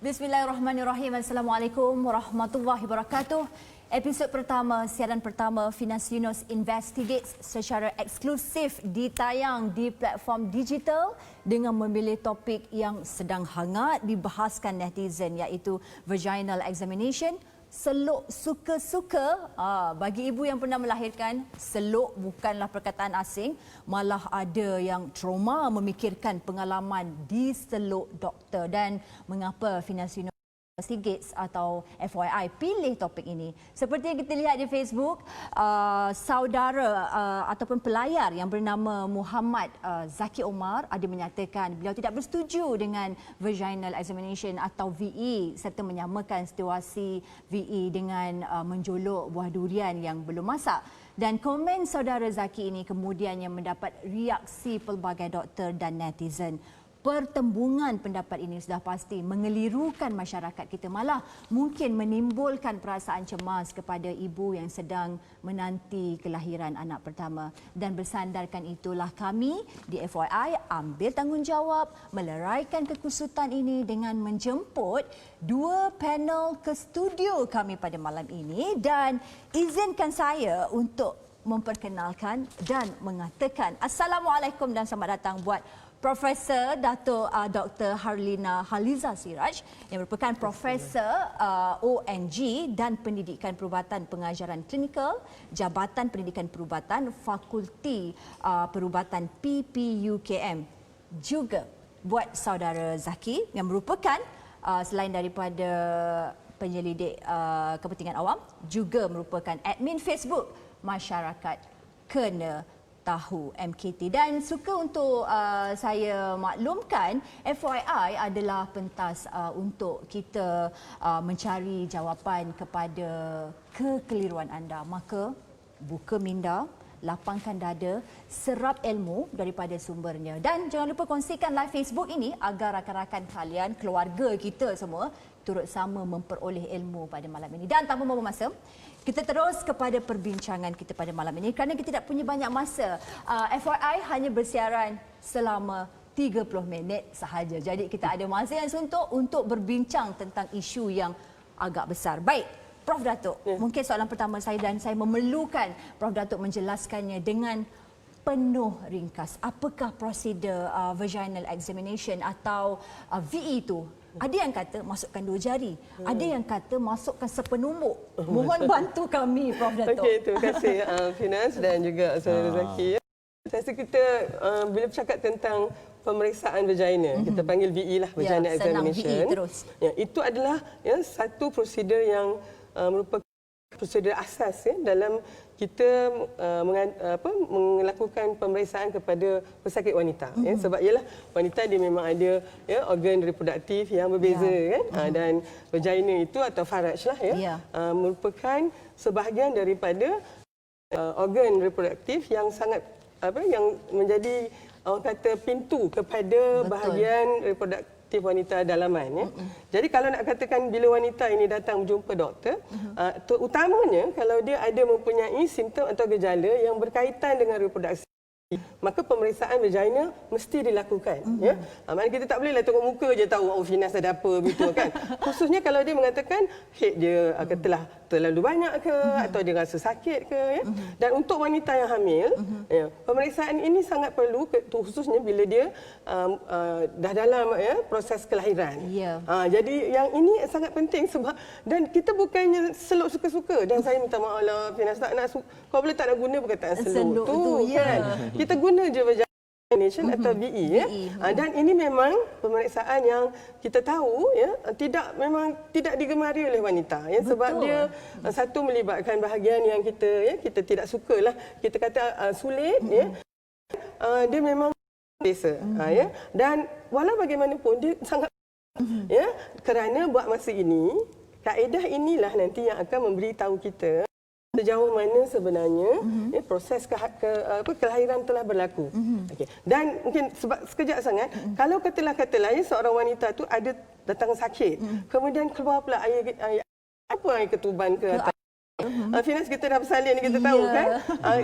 Bismillahirrahmanirrahim. Assalamualaikum warahmatullahi wabarakatuh. Episod pertama, siaran pertama Finas Yunus Investigates secara eksklusif ditayang di platform digital dengan memilih topik yang sedang hangat dibahaskan netizen, iaitu vaginal examination. Seluk suka-suka, bagi ibu yang pernah melahirkan, seluk bukanlah perkataan asing. Malah ada yang trauma memikirkan pengalaman di seluk doktor. Dan mengapa Finas Yunus Investigates atau FYI pilih topik ini? Seperti yang kita lihat di Facebook, saudara ataupun pelayar yang bernama Muhammad Zaki Omar ada menyatakan beliau tidak bersetuju dengan vaginal examination atau VE serta menyamakan situasi VE dengan menjolok buah durian yang belum masak. Dan komen saudara Zaki ini kemudian yang mendapat reaksi pelbagai doktor dan netizen. Pertembungan pendapat ini sudah pasti mengelirukan masyarakat kita, malah mungkin menimbulkan perasaan cemas kepada ibu yang sedang menanti kelahiran anak pertama. Dan bersandarkan itulah kami di FYI ambil tanggungjawab meleraikan kekusutan ini dengan menjemput dua panel ke studio kami pada malam ini. Dan izinkan saya untuk memperkenalkan dan mengatakan Assalamualaikum dan selamat datang buat Profesor Dato' Dr. Harlina Haliza Siraj yang merupakan Profesor ONG dan Pendidikan Perubatan Pengajaran Klinikal, Jabatan Pendidikan Perubatan, Fakulti Perubatan PPUKM. Juga buat saudara Zaki yang merupakan selain daripada penyelidik kepentingan awam, juga merupakan admin Facebook Masyarakat Kena Tahu MKT. Dan suka untuk saya maklumkan, FYI adalah pentas untuk kita mencari jawapan kepada kekeliruan anda. Maka buka minda, lapangkan dada, serap ilmu daripada sumbernya. Dan jangan lupa kongsikan live Facebook ini agar rakan-rakan kalian, keluarga kita semua turut sama memperoleh ilmu pada malam ini. Dan tanpa membuang masa, kita terus kepada perbincangan kita pada malam ini kerana kita tidak punya banyak masa. FYI hanya bersiaran selama 30 minit sahaja. Jadi kita ada masa yang suntuk untuk berbincang tentang isu yang agak besar. Baik, Prof. Datuk, mungkin soalan pertama saya dan saya memerlukan Prof. Datuk menjelaskannya dengan penuh ringkas. Apakah prosedur vaginal examination atau VE itu? Ada yang kata masukkan 2 jari, ada yang kata masukkan sepenumbuk. Mohon bantu kami, Prof. Datuk. Okey, terima kasih Finas dan juga saudara Zaki. Saya rasa kita bila bercakap tentang pemeriksaan vagina, kita panggil VE lah, vaginal examination. VE terus. Itu adalah satu prosedur yang merupakan prosedur asas dalam kita melakukan pemeriksaan kepada pesakit wanita. Sebab ialah wanita dia memang ada organ reproduktif yang berbeza kan. Dan vagina itu atau faraj lah merupakan sebahagian daripada organ reproduktif yang sangat yang menjadi orang kata pintu kepada bahagian reproduktif wanita dalaman. Jadi kalau nak katakan bila wanita ini datang berjumpa doktor, terutamanya kalau dia ada mempunyai simptom atau gejala yang berkaitan dengan reproduksi, maka pemeriksaan vagina mesti dilakukan. Maksudnya kita tak bolehlah tengok muka je tahu Finas ada apa begitu kan. Khususnya kalau dia mengatakan head dia telah terlalu banyak ke atau dia rasa sakit ke. Dan untuk wanita yang hamil, pemeriksaan ini sangat perlu khususnya bila dia dah dalam proses kelahiran. Jadi yang ini sangat penting sebab dan kita bukannya seluk suka-suka. Dan saya minta maaf lah Finas, tak nak kau boleh tak nak guna perkataan seluk tu kan. Kita guna je vaginal atau VE. Dan ini memang pemeriksaan yang kita tahu memang tidak digemari oleh wanita sebab dia satu melibatkan bahagian yang kita tidak sukalah, kita kata sulit dia memang biasa dan walau bagaimanapun dia sangat kerana buat masa ini kaedah inilah nanti yang akan memberitahu kita sejauh mana sebenarnya proses kelahiran telah berlaku. Dan mungkin sebab sekejap sangat, kalau katalah seorang wanita tu ada datang sakit, kemudian keluar pula air ketuban ke atas. Finas, kita dah bersalin, kita tahu kan.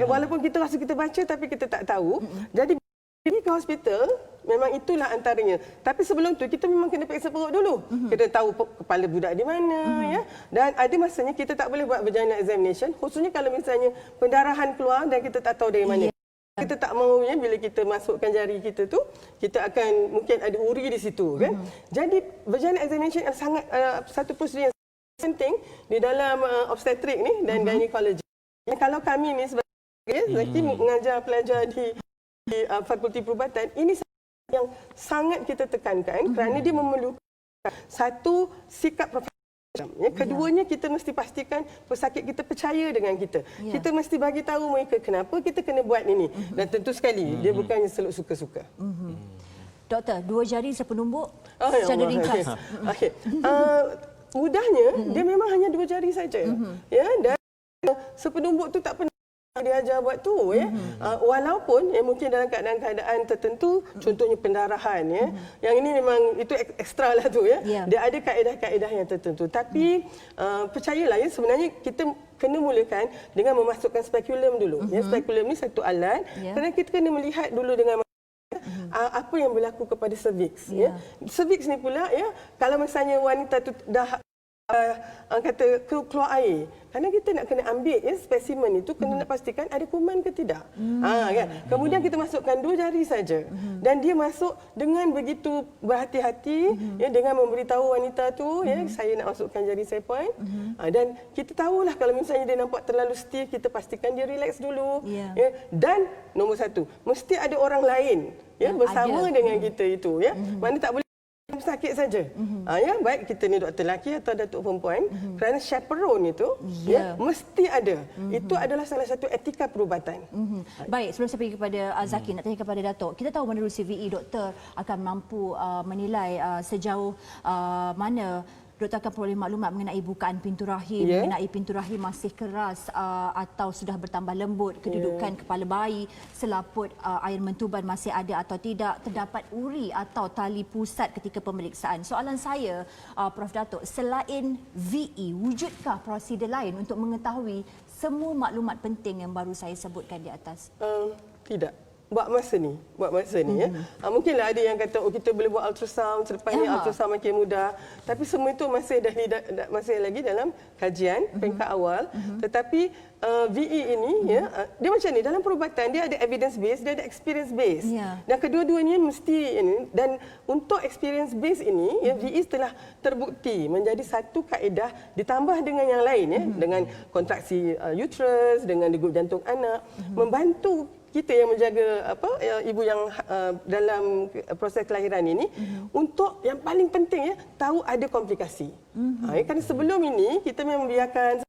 Walaupun kita rasa kita baca tapi kita tak tahu. Jadi pergi ke hospital, memang itulah antaranya. Tapi sebelum tu kita memang kena periksa perut dulu. Kita tahu kepala budak di mana, ya. Dan ada masanya kita tak boleh buat vagina examination, khususnya kalau misalnya pendarahan keluar dan kita tak tahu dari mana. Kita tak mahu ya, bila kita masukkan jari kita tu, kita akan mungkin ada uri di situ, kan. Jadi vagina examination adalah sangat satu prosedur yang penting di dalam obstetrik ni dan gynecology. Kalau kami ni sebagai Zaki mengajar pelajar di Fakulti Perubatan, ini yang sangat kita tekankan kerana dia memerlukan satu sikap profesional. Ya, keduanya kita mesti pastikan pesakit kita percaya dengan kita. Kita mesti bagi tahu mereka kenapa kita kena buat ini. Dan tentu sekali dia bukannya seluk suka-suka. Doktor, 2 jari sepenumbuk secara ringkas. Okay. Mudahnya dia memang hanya 2 jari saja. Ya, dan sepenumbuk tu tak pernah diajar buat tu, ya. Walaupun mungkin dalam keadaan-keadaan tertentu, contohnya pendarahan, ya. Yang ini memang itu ekstra lah tu, ya. Dia ada kaedah-kaedah yang tertentu. Tapi percayalah, ya, sebenarnya kita kena mulakan dengan memasukkan spekulum dulu. Ya, spekulum ni satu alat. Kerana kita kena melihat dulu dengan apa yang berlaku kepada cervix, ya. Cervix ni pula, ya, kalau misalnya wanita tu dah kata keluar air, kerana kita nak kena ambil, ya, spesimen itu kena nak pastikan ada kuman ke tidak. Kan? Kemudian kita masukkan 2 jari saja, dan dia masuk dengan begitu berhati-hati, ya, dengan memberitahu wanita tu, ya, saya nak masukkan jari saya point. Dan kita tahulah kalau misalnya dia nampak terlalu stiff, kita pastikan dia relax dulu. Ya. Dan nombor 1, mesti ada orang lain, ya, bersama dengan kita itu, ya. Mana tak boleh sakit saja. Ya, baik kita ni doktor lelaki atau datuk perempuan, kerana chaperone itu ya, mesti ada. Itu adalah salah satu etika perubatan. Baik, sebelum saya pergi kepada Zaki, nak tanya kepada Datuk. Kita tahu menerusi VE, doktor akan mampu menilai sejauh mana doktor akan peroleh maklumat mengenai bukaan pintu rahim, mengenai pintu rahim masih keras atau sudah bertambah lembut, kedudukan kepala bayi, selaput air mentuban masih ada atau tidak, terdapat uri atau tali pusat ketika pemeriksaan. Soalan saya, Prof Datuk, selain VE, wujudkah prosedur lain untuk mengetahui semua maklumat penting yang baru saya sebutkan di atas? Tidak. Buat masa ni, ya. Mungkinlah ada yang kata, oh, kita boleh buat ultrasound, selepas ni ultrasound makin mudah. Tapi semua itu masih lagi dalam kajian peringkat awal. Tetapi VE ini, ya, dia macam ni, dalam perubatan dia ada evidence base, dia ada experience base. Dan kedua-duanya mesti ini. Dan untuk experience base ini, ya, VE telah terbukti menjadi satu kaedah ditambah dengan yang lain, ya, dengan kontraksi uterus, dengan degup jantung anak, membantu kita yang menjaga ibu yang dalam proses kelahiran ini untuk yang paling penting, ya, tahu ada komplikasi. Kerana sebelum ini kita memang biarkan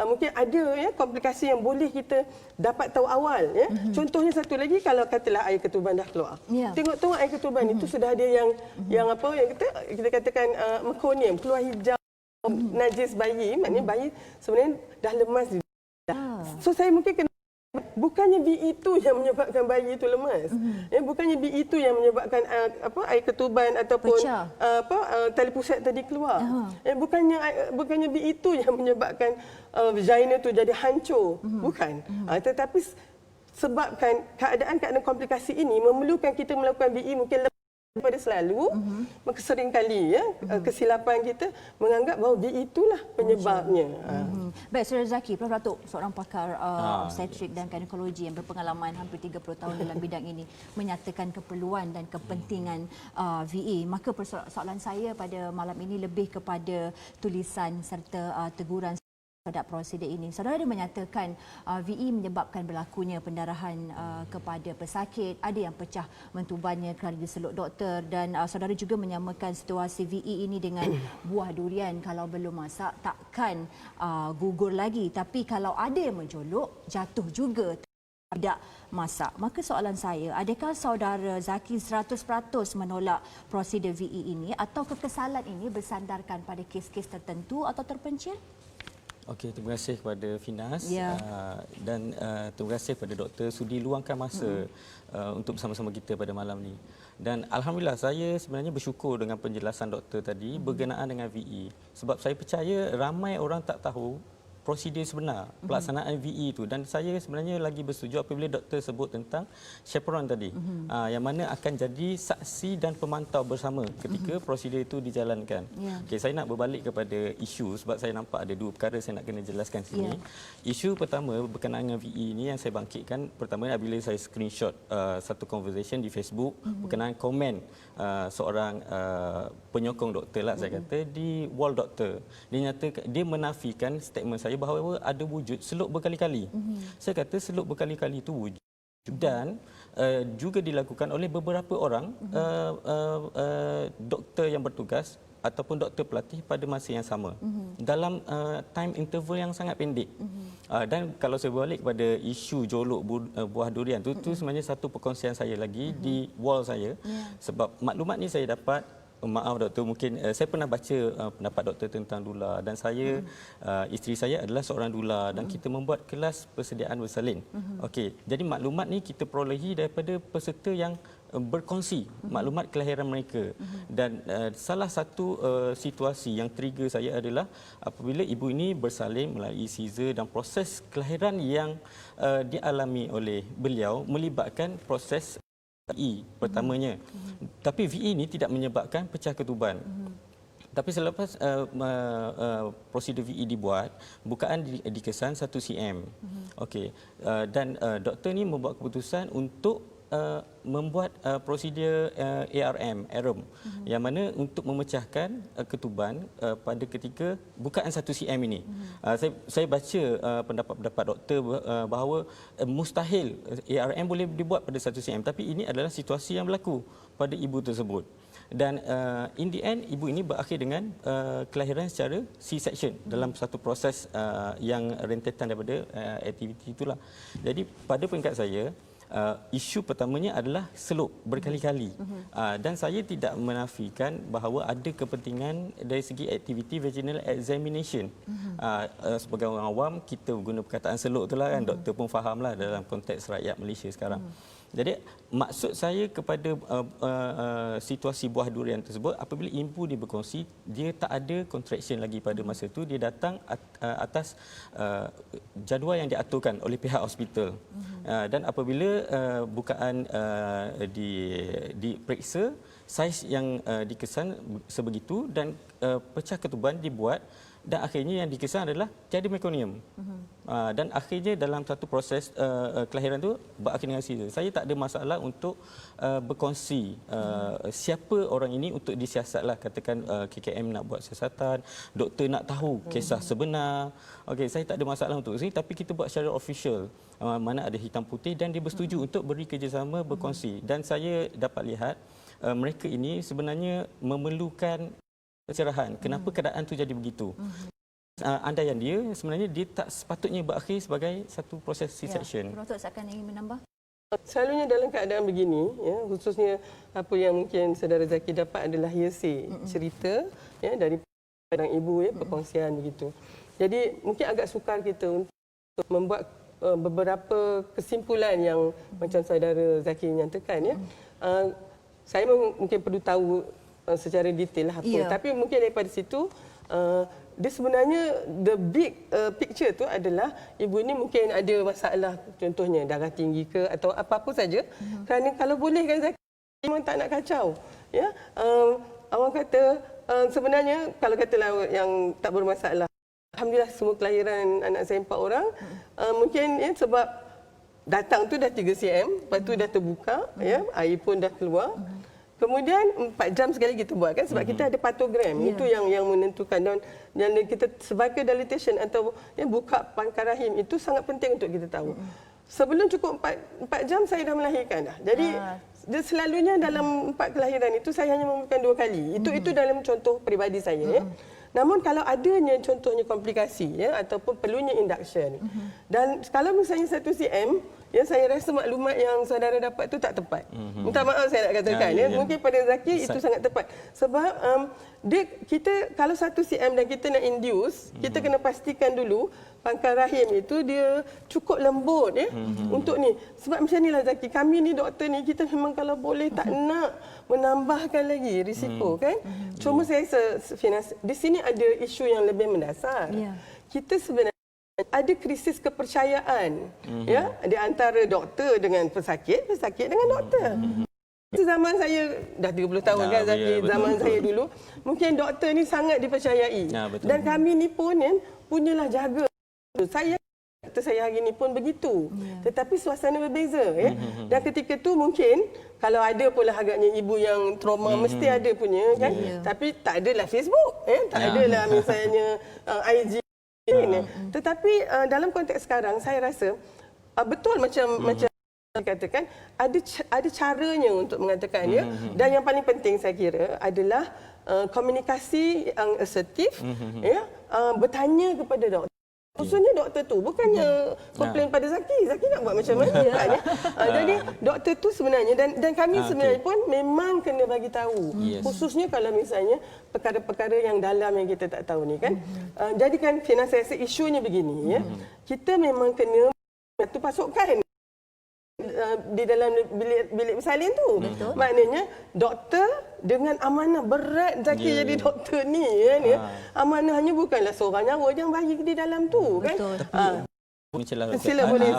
mungkin ada, ya, komplikasi yang boleh kita dapat tahu awal, ya. Contohnya satu lagi, kalau katalah air ketuban dah keluar. Tengok air ketuban itu sudah ada yang kita katakan mekonium, keluar hijau najis bayi, maknanya bayi sebenarnya dah lemas. So saya mungkin kena, bukannya BE itu yang menyebabkan bayi itu lemas. Bukannya BE itu yang menyebabkan air ketuban ataupun tali pusat tadi keluar. Bukannya BE itu yang menyebabkan vagina itu jadi hancur. Bukan. Tetapi sebabkan keadaan-keadaan komplikasi ini memerlukan kita melakukan BE mungkin daripada selalu, maka seringkali, ya, kesilapan kita menganggap bahawa BE itulah penyebabnya. Baik, Saudara Zaki, Prof Datuk, seorang pakar obstetrik dan ginekologi yang berpengalaman hampir 30 tahun dalam bidang ini, menyatakan keperluan dan kepentingan VE. Maka persoalan saya pada malam ini lebih kepada tulisan serta teguran terhadap prosedur ini. Saudara ada menyatakan VE menyebabkan berlakunya pendarahan kepada pesakit, ada yang pecah mentubannya kerana diseluk doktor, dan saudara juga menyamakan situasi VE ini dengan buah durian. Kalau belum masak takkan gugur lagi, tapi kalau ada yang menjolok jatuh juga tidak masak. Maka soalan saya, adakah saudara Zaki 100% menolak prosedur VE ini atau kekesalan ini bersandarkan pada kes-kes tertentu atau terpencil? Okey, terima kasih kepada Finas dan terima kasih kepada doktor sudi luangkan masa untuk bersama-sama kita pada malam ni. Dan alhamdulillah saya sebenarnya bersyukur dengan penjelasan doktor tadi berkenaan dengan VE, sebab saya percaya ramai orang tak tahu prosedur sebenar pelaksanaan VE itu, dan saya sebenarnya lagi bersetuju apabila doktor sebut tentang chaperone tadi, yang mana akan jadi saksi dan pemantau bersama ketika prosedur itu dijalankan. Okey, saya nak berbalik kepada isu sebab saya nampak ada dua perkara saya nak kena jelaskan sini. Isu pertama berkenaan dengan VE ini yang saya bangkitkan pertama apabila saya screenshot satu conversation di Facebook berkenaan komen seorang penyokong doktor lah saya kata di wall doktor. Dia menafikan statement saya bahawa ada wujud seluk berkali-kali. Saya kata seluk berkali-kali itu wujud dan juga dilakukan oleh beberapa orang doktor yang bertugas ataupun doktor pelatih pada masa yang sama dalam time interval yang sangat pendek. Dan kalau saya balik kepada isu jolok buah durian tu sebenarnya satu perkongsian saya lagi di wall saya, sebab maklumat ni saya dapat. Maaf doktor, mungkin saya pernah baca pendapat doktor tentang dula dan saya isteri saya adalah seorang dula dan kita membuat kelas persediaan bersalin. Okey, jadi maklumat ni kita perolehi daripada peserta yang berkongsi maklumat kelahiran mereka. Dan salah satu situasi yang trigger saya adalah apabila ibu ini bersalin melalui caesar dan proses kelahiran yang dialami oleh beliau melibatkan proses VE pertamanya. Tapi VE ini tidak menyebabkan pecah ketuban. Tapi selepas prosedur VE dibuat, bukaan dikesan 1 cm. Okey. Dan doktor ni membuat keputusan untuk membuat prosedur ARM, yang mana untuk memecahkan ketuban pada ketika bukaan 1 cm ini. Saya baca pendapat-pendapat doktor bahawa mustahil ARM boleh dibuat pada 1 cm, tapi ini adalah situasi yang berlaku pada ibu tersebut. Dan in the end ibu ini berakhir dengan kelahiran secara C-section dalam satu proses yang rentetan daripada aktiviti itulah. Jadi pada peringkat saya, isu pertamanya adalah seluk berkali-kali, dan saya tidak menafikan bahawa ada kepentingan dari segi aktiviti vaginal examination. Sebagai orang awam kita guna perkataan seluk itulah kan, doktor pun fahamlah dalam konteks rakyat Malaysia sekarang. Jadi maksud saya kepada situasi buah durian tersebut, apabila ibu dia berkongsi dia tak ada contraction lagi pada masa itu, dia datang atas jadual yang diaturkan oleh pihak hospital. Dan apabila bukaan diperiksa, saiz yang dikesan sebegitu dan pecah ketuban dibuat, dan akhirnya yang dikesan adalah tiada mekonium. Dan akhirnya dalam satu proses kelahiran tu berakhir dengan caesar. Saya tak ada masalah untuk berkongsi siapa orang ini untuk disiasatlah. Katakan KKM nak buat siasatan, doktor nak tahu kisah sebenar. Okey, saya tak ada masalah untuk ini, tapi kita buat secara official. Mana ada hitam putih dan dia bersetuju untuk beri kerjasama berkongsi. Dan saya dapat lihat mereka ini sebenarnya memerlukan pencerahan. Kenapa keadaan itu jadi begitu? Andaian dia sebenarnya dia tak sepatutnya berakhir sebagai satu proses C-section. Doktor akan ingin menambah? Selalunya dalam keadaan begini, ya, khususnya apa yang mungkin saudara Zaki dapat adalah hearsay, cerita ya, dari seorang ibu, ya, perkongsian begitu. Jadi mungkin agak sukar kita untuk membuat beberapa kesimpulan yang macam saudara Zaki nyatakan. Ya. Saya mungkin perlu tahu secara detail apa. Tapi mungkin daripada situ dia sebenarnya the big picture tu adalah ibu ini mungkin ada masalah, contohnya darah tinggi ke atau apa-apa saja. Kerana kalau boleh kan Zaki memang tak nak kacau. Ya, awak kata sebenarnya kalau katalah yang tak bermasalah, alhamdulillah semua kelahiran anak saya 4 orang, mungkin ya, sebab datang tu dah 3 cm, lepas tu dah terbuka, ya, air pun dah keluar. Kemudian 4 jam sekali kita buat kan, sebab kita ada patogram. Itu yang menentukan, dan kita sebagai dilatation atau ya, buka pangkal rahim itu sangat penting untuk kita tahu. Sebelum cukup 4 jam saya dah melahirkan dah. Jadi selalunya dalam 4 kelahiran itu saya hanya memerlukan 2 kali. Itu dalam contoh peribadi saya. Ya. Namun kalau adanya contohnya komplikasi, ya, ataupun perlunya induction, dan kalau misalnya 1 cm, ya, saya rasa maklumat yang saudara dapat itu tak tepat. Minta maaf saya nak katakan. Ya. Mungkin pada Zaki itu sangat tepat. Sebab kita kalau 1 cm dan kita nak induce, kita kena pastikan dulu pangkal rahim itu dia cukup lembut, ya, untuk ni. Sebab macam inilah Zaki, kami ni doktor ni, kita memang kalau boleh tak nak menambahkan lagi risiko kan. Cuma saya rasa di sini ada isu yang lebih mendasar. Kita sebenarnya ada krisis kepercayaan ya di antara doktor dengan pesakit, pesakit dengan doktor. Zaman saya dah 30 tahun kan Zaki, zaman saya dulu mungkin doktor ni sangat dipercayai. Dan kami ni pun kan punyalah jaga. Saya hari ni pun begitu. Tetapi suasana berbeza ya. Dan ketika tu mungkin kalau ada pula agaknya ibu yang trauma mesti ada punya kan. Tapi tak adalah Facebook ya, tak adalah misalnya IG. Tetapi dalam konteks sekarang saya rasa betul macam dikatakan ada caranya untuk mengatakannya dan yang paling penting saya kira adalah komunikasi yang asertif ya, bertanya kepada doktor. Khususnya doktor tu bukannya komplain pada Zaki nak buat macam mana kan ya. Jadi doktor tu sebenarnya dan kami sebenarnya pun memang kena bagi tahu. Khususnya kalau misalnya perkara-perkara yang dalam yang kita tak tahu ni kan. Jadi kan saya rasa isunya begini ya. Kita memang kena satu pasukan di dalam bilik bersalin tu. Betul. Maknanya doktor dengan amanah berat Zaki jadi doktor ni kan ya. Amanahnya bukanlah seorang nyawa yang bayi di dalam tu kan. Sila boleh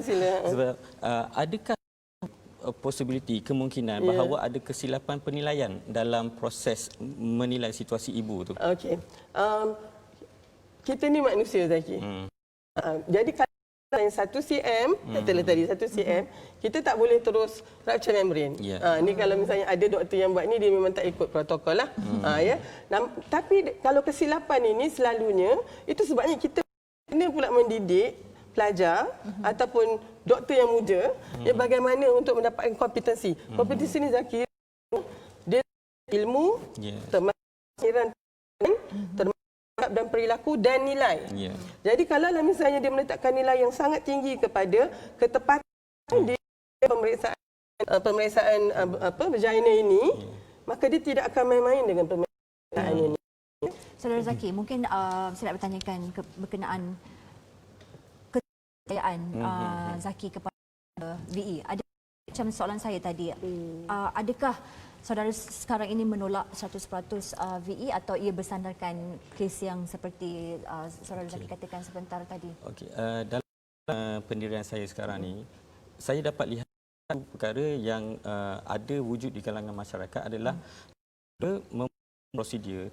sila. Sebab adakah possibility kemungkinan bahawa ada kesilapan penilaian dalam proses menilai situasi ibu tu? Okey. Kita ni manusia Zaki. Jadi yang 1 cm, katalah tadi 1 cm, kita tak boleh terus rupture membrane. Ni kalau misalnya ada doktor yang buat ni, dia memang tak ikut protokol lah. Ya. Tapi kalau kesilapan ini selalunya, itu sebabnya kita kena pula mendidik pelajar ataupun doktor yang muda, ya, bagaimana untuk mendapatkan kompetensi. Kompetensi ni Zaki, dia ilmu, termasuk dan perilaku dan nilai. Jadi kalau misalnya dia meletakkan nilai yang sangat tinggi kepada ketepatan di pemeriksaan vagina ini, maka dia tidak akan main-main dengan pemeriksaan ini. Saudara Zaki, mungkin saya nak bertanyakan berkenaan kepercayaan Zaki kepada VE. Ada macam soalan saya tadi, adakah saudara sekarang ini menolak 100% VE atau ia bersandarkan kes yang seperti saudara Zaki katakan sebentar tadi? Okey, dalam pendirian saya sekarang ni, saya dapat lihat perkara yang ada wujud di kalangan masyarakat adalah prosedur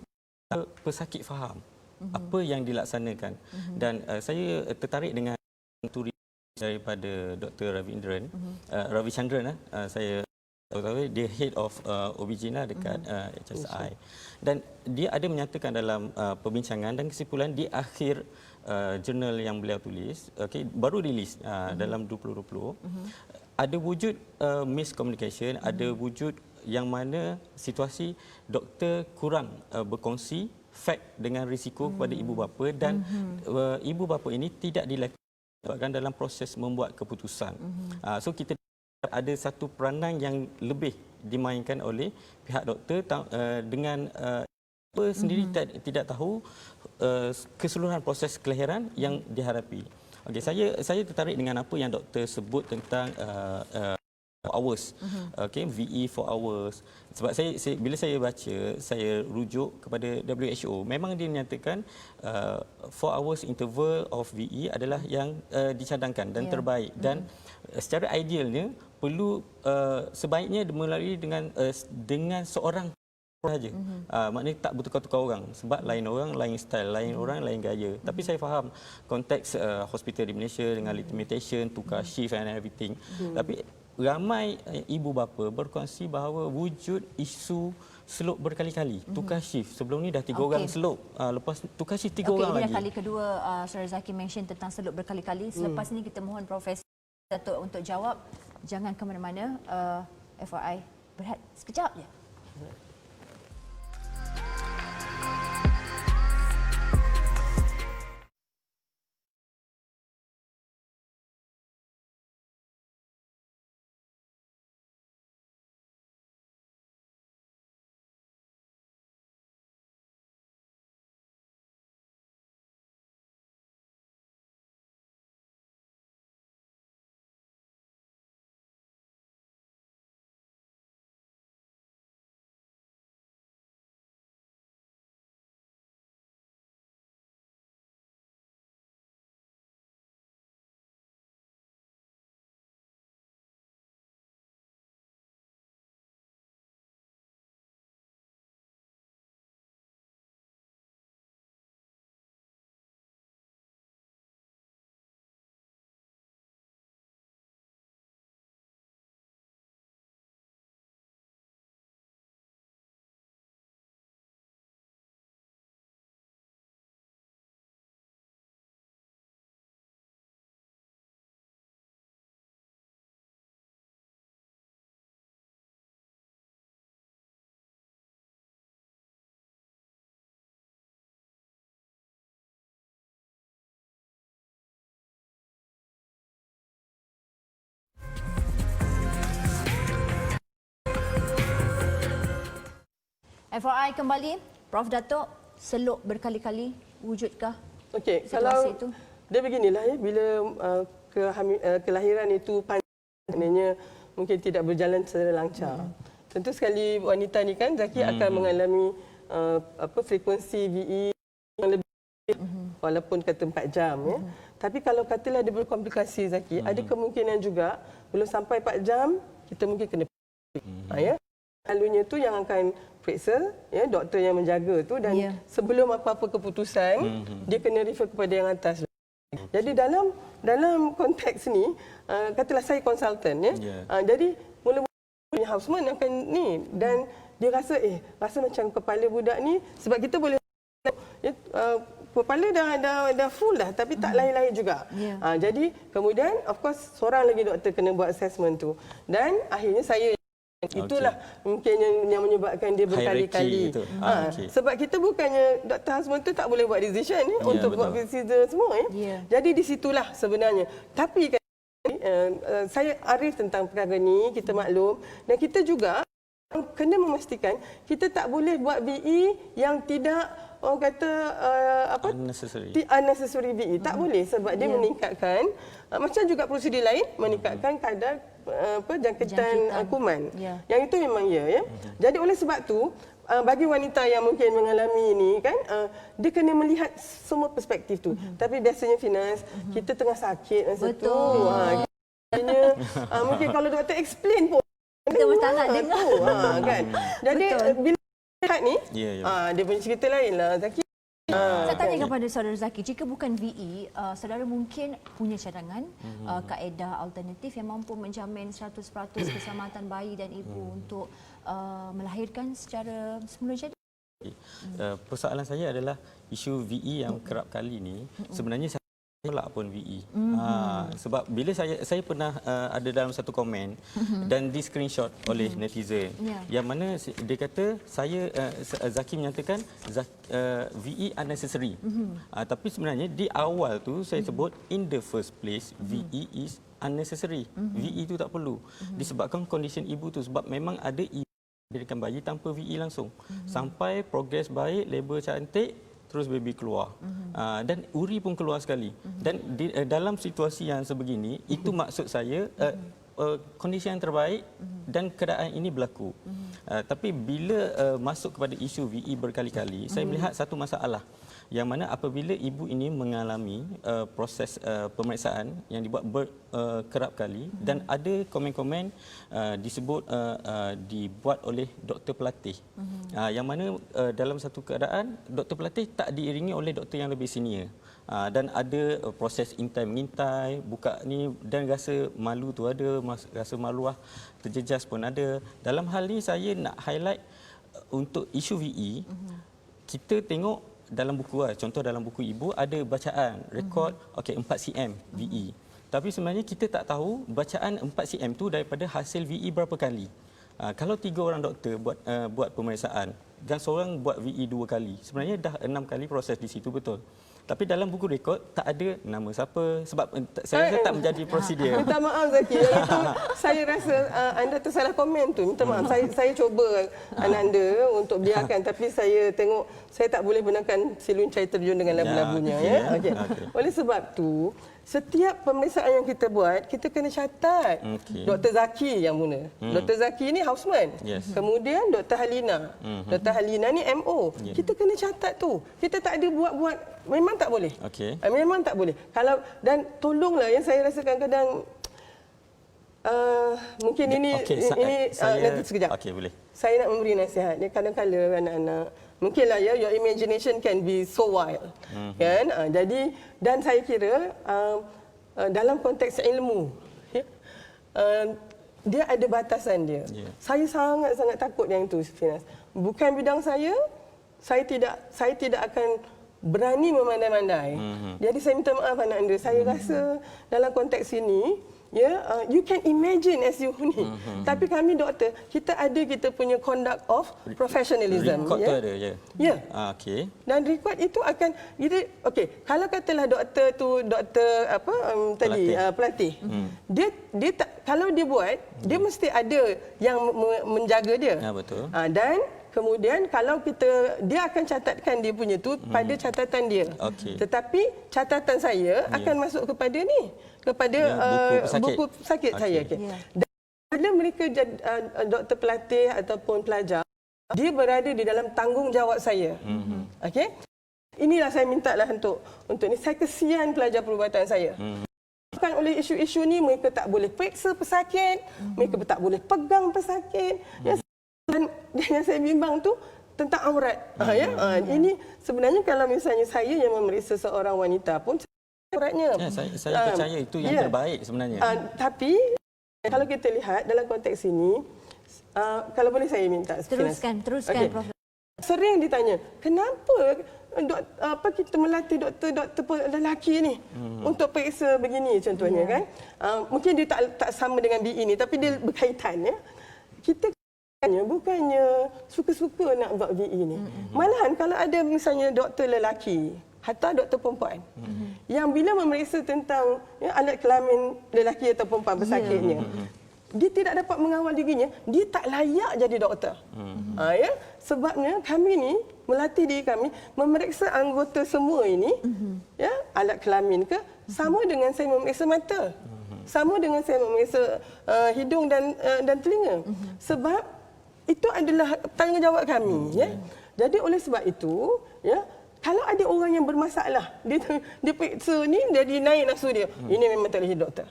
pesakit faham apa yang dilaksanakan. Dan saya tertarik dengan turis daripada Dr. Ravichandran, saya dia head of OB-GYN dekat HSI, dan dia ada menyatakan dalam perbincangan dan kesimpulan di akhir jurnal yang beliau tulis, baru rilis dalam 2020, ada wujud miscommunication, ada wujud yang mana situasi doktor kurang berkongsi fact dengan risiko kepada ibu bapa, dan ibu bapa ini tidak dilakukan dalam proses membuat keputusan. So kita ada satu peranan yang lebih dimainkan oleh pihak doktor dengan sendiri tidak tahu keseluruhan proses kelahiran yang dihadapi. Okey, saya tertarik dengan apa yang doktor sebut tentang hours. VE 4 hours. Sebab saya bila saya baca, saya rujuk kepada WHO. Memang dia menyatakan 4 hours interval of VE adalah yang dicadangkan dan terbaik, dan secara idealnya perlu sebaiknya melalui dengan seorang sahaja. Maknanya tak bertukar-tukar orang, sebab lain orang lain style, lain orang lain gaya. Tapi saya faham konteks hospital di Malaysia dengan limitation, tukar shift and everything. Tapi ramai ibu bapa berkongsi bahawa wujud isu slope berkali-kali, tukar shift. Sebelum ni dah 3 orang slope, lepas tukar shift 3 orang lagi. Ini dah kali kedua Saudara Zaki mention tentang slope berkali-kali. Selepas ini kita mohon Profesor Datuk untuk jawab. Jangan ke mana-mana. FYI, berehat sekejap je. FYI kembali, Prof Datuk, selok berkali-kali wujudkah Okey, situasi kalau itu? dia beginilah ya, bila kelahiran itu maknanya mungkin tidak berjalan secara lancar. Tentu sekali wanita ni kan Zaki akan mengalami frekuensi VE yang lebih walaupun kata 4 jam ya. Tapi kalau katalah dia berkomplikasi Zaki, ada kemungkinan juga belum sampai 4 jam kita mungkin kena ya. Lalunya tu yang akan periksa ya, doktor yang menjaga tu dan sebelum apa-apa keputusan dia kena refer kepada yang atas. Jadi dalam konteks ni katalah saya konsultan ya. Jadi mula-mula houseman akan ni dan dia rasa macam kepala budak ni sebab kita boleh kepala dah full dah tapi tak lahir-lahir juga. Jadi kemudian of course seorang lagi doktor kena buat assessment tu dan akhirnya saya itulah mungkin yang menyebabkan dia berkali-kali. Sebab kita bukannya Dr. Hasman tu tak boleh buat decision untuk buat procedure semua Jadi di situlah sebenarnya. Tapi kan saya arif tentang perkara ni, kita maklum dan kita juga kena memastikan kita tak boleh buat VE yang tidak orang kata unnecessary VE. Tak boleh sebab dia meningkatkan macam juga prosedur lain meningkatkan kadar jangkitan kuman. Yang itu memang ya. Jadi oleh sebab tu bagi wanita yang mungkin mengalami ini kan dia kena melihat semua perspektif tu. Tapi biasanya Finas kita tengah sakit masa tu. Mungkin kalau doktor explain pun kita tak nak dengar. Kan. Jadi bila lihat ni dia punya cerita lain lah Zaki. Saya tanya kepada saudara Zaki, jika bukan VE, saudara mungkin punya cadangan kaedah alternatif yang mampu menjamin 100% keselamatan bayi dan ibu untuk melahirkan secara semula jadi? Persoalan saya adalah isu VE yang kerap kali ni sebenarnya saya tolak pun VE. Sebab bila saya pernah ada dalam satu komen dan di screenshot oleh netizen yang mana dia kata Zaki menyatakan VE unnecessary. Tapi sebenarnya di awal tu saya sebut in the first place VE is unnecessary. VE itu tak perlu disebabkan condition ibu tu sebab memang ada ibu melahirkan bayi tanpa VE langsung sampai progres baik, labor cantik terus baby keluar dan uri pun keluar sekali dan dalam situasi yang sebegini itu maksud saya kondisi yang terbaik dan keadaan ini berlaku. Tapi bila masuk kepada isu VE berkali-kali saya melihat satu masalah yang mana apabila ibu ini mengalami proses pemeriksaan yang dibuat kerap kali dan ada komen-komen disebut dibuat oleh doktor pelatih yang mana dalam satu keadaan doktor pelatih tak diiringi oleh doktor yang lebih senior dan ada proses intai-mengintai buka ni dan rasa malu tu ada, rasa maluah terjejas pun ada. Dalam hal ni saya nak highlight untuk isu VE kita tengok dalam buku contoh dalam buku ibu ada bacaan rekod 4 cm VE. Tapi sebenarnya kita tak tahu bacaan 4 cm tu daripada hasil VE berapa kali. Kalau 3 orang doktor buat pemeriksaan dan seorang buat VE 2 kali, sebenarnya dah 6 kali proses di situ betul. Tapi dalam buku rekod tak ada nama siapa sebab saya rasa tak menjadi prosedur. Minta maaf Zaki, yang itu saya rasa anda tersalah komen tu. Minta maaf, saya cuba anda untuk biarkan tapi saya tengok saya tak boleh benarkan si Luncai terjun dengan labu-labunya Okay. Oleh sebab tu setiap pemeriksaan yang kita buat, kita kena catat. Dr. Zaki yang mula. Dr. Zaki ni houseman. Kemudian Dr. Halina. Dr. Halina ni MO. Kita kena catat tu. Kita tak ada buat-buat. Memang tak boleh. Memang tak boleh. Kalau dan tolonglah yang saya rasa kadang-kadang mungkin ini nanti sekejap. Boleh. Saya nak memberi nasihat. Kadang-kadang anak-anak mungkinlah your imagination can be so wild. Kan? Jadi dan saya kira dalam konteks ilmu dia ada batasan dia. Saya sangat-sangat takut yang itu Finas. Bukan bidang saya tidak akan berani memandai-mandai. Jadi saya minta maaf anak anda. Saya rasa dalam konteks ini you can imagine as you ni. Tapi kami doktor, kita punya conduct of professionalism. Record tu ada, Dan record itu akan, kalau katalah doktor tu, pelatih. Dia tak, kalau dia buat, dia mesti ada yang menjaga dia. Betul. Dan Kemudian kalau dia akan catatkan dia punya tu pada catatan dia. Tetapi catatan saya akan masuk kepada buku pesakit saya. Dan bila mereka doktor pelatih ataupun pelajar, dia berada di dalam tanggungjawab saya. Okey. Inilah saya minta lah untuk ni. Saya kesian pelajar perubatan saya. Bukan oleh isu-isu ni mereka tak boleh periksa pesakit, mereka tak boleh pegang pesakit. Dan yang saya bimbang tu tentang aurat. Ini sebenarnya kalau misalnya saya yang memeriksa seorang wanita pun auratnya. Saya percaya itu yang terbaik sebenarnya. Tapi kalau kita lihat dalam konteks ini, kalau boleh saya minta teruskan Prof. Sering ditanya, kenapa kita melatih doktor lelaki ni untuk periksa begini contohnya kan? Mungkin dia tak sama dengan BE ni, tapi dia berkaitan ya. Kita bukannya suka-suka nak buat BE ni. Malahan kalau ada misalnya doktor lelaki atau doktor perempuan yang bila memeriksa tentang alat kelamin lelaki atau perempuan pesakitnya, dia tidak dapat mengawal dirinya, dia tak layak jadi doktor. Sebabnya kami ni melatih diri kami memeriksa anggota semua ini, alat kelamin ke, sama dengan saya memeriksa mata, sama dengan saya memeriksa hidung dan telinga. Sebab itu adalah tanggungjawab kami. Jadi oleh sebab itu, kalau ada orang yang bermasalah, dia periksa ni, jadi naik nafsu dia. Ini memang tak boleh jadi doktor.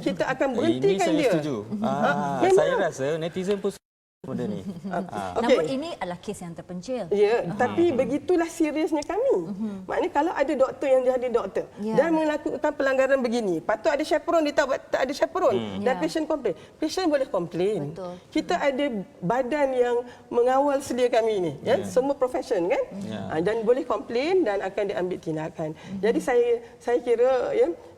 Kita akan berhentikan dia. Ini saya setuju. Saya rasa netizen pun benda ni. Namun ini adalah kes yang terpencil. Tapi begitulah seriusnya kami. Maknanya kalau ada doktor yang jadi doktor dan melakukan pelanggaran begini, patut ada chaperon, dia tak ada chaperon. Dan patient komplain. Patient boleh komplain. Kita ada badan yang mengawal sedia kami ni, semua profession kan? Dan boleh komplain dan akan diambil tindakan. Jadi saya kira